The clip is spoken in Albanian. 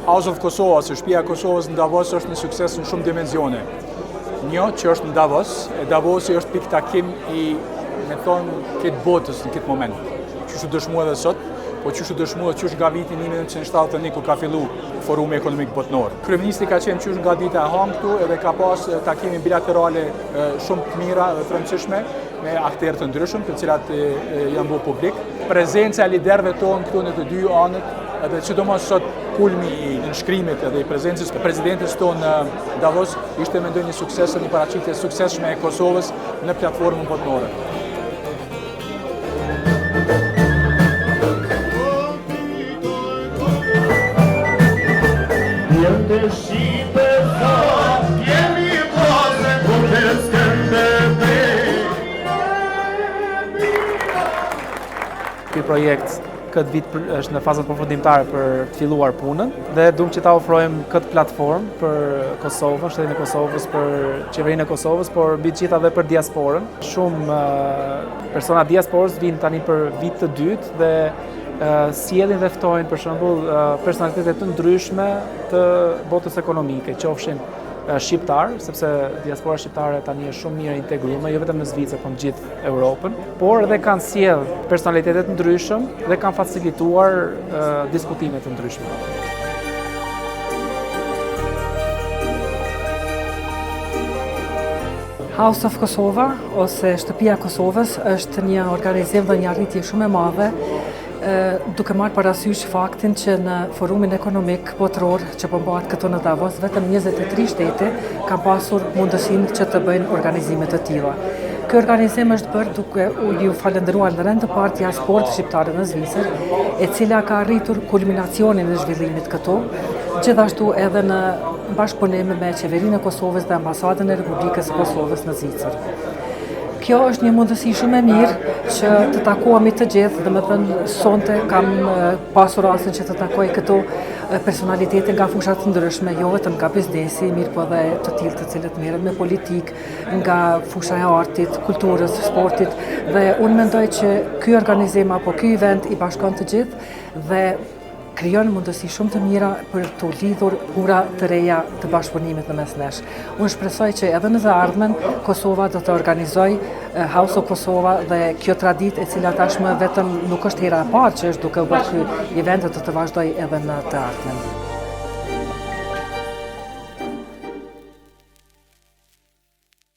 House of Kosova, ose Shtëpia e Kosovës në Davos është një sukses në shumë dimensione. Një që është në Davos, e Davosi është pikë takim i, me thonë, këtë botës në këtë moment. Qështu dëshmua edhe sot, po qështu dëshmua qësh nga viti 1971 kur ka fillu Forumi Ekonomik Botëror. Kryeministri ka qenë qysh nga dita e hangë këtu edhe ka pas takime bilaterale shumë të mira dhe të rëndësishme me akterë të ndryshëm, të cilat janë bërë publik. Prezenca e liderëve tonë këtu në të dy anët, edhe sidomos sot kulmi i nënshkrimit edhe i prezencës të presidentes tonë në Davos ishte mendoj një sukses dhe një paraqitje suksesshme e Kosovës në platformën botërore. Ky projekt këtë vit është në fazën përfundimtare për të filluar punën dhe duam që ta ofrojmë këtë platformë për Kosovën, shtetin e Kosovës, për qeverinë e Kosovës, por mbi të gjitha edhe për diasporën. Shumë persona diasporës vinë tani për vit të dytë dhe sjellin dhe ftojnë për shembull personalitete të ndryshme të botës ekonomike, qofshin shqiptar, sepse diaspora shqiptare tani është shumë mirë integruar, jo vetëm në Zvicër, por në gjithë Europën, por edhe kanë sjell personalitete të ndryshëm dhe kanë facilituar diskutime të ndryshme. House of Kosova, ose Shtëpia e Kosovës, është një organizim dhe një arritje shumë e madhe, duke marrë parasysh faktin që në Forumin Ekonomik Botëror që po bëhet këtu në Davos, vetëm 23 shtete kanë pasur mundësinë që të bëjnë organizime të tilla. Ky organizim është bërë duke ju falendëruar në rend të parë diasporën shqiptare në Zvicër, e cila ka arritur kulminacionin e zhvillimit këtu, gjithashtu edhe në bashkëpunim me qeverinë e Kosovës dhe ambasadën e Republikës së Kosovës në Zvicër. Kjo është një mundësi shumë e mirë që të takohemi të gjithë, domethënë sonte kam pasur rastin që të takoj këtu personalitete nga fusha të ndryshme, jo vetëm nga biznesi, mirë po edhe të tillë të cilët merren me politikë, nga fusha e artit, kulturës, sportit, dhe unë mendoj që ky organizim apo ky event i bashkon të gjithë dhe krijon mundësi shumë të mira për të lidhur ura të reja të bashkëpunimit në mes nesh. Unë shpresoj që edhe në të ardhmen Kosova do të organizojë House of Kosova dhe kjo traditë e cila tashmë vetëm nuk është hera e parë që është duke u bërë ky event do të vazhdojë edhe në të ardhmen.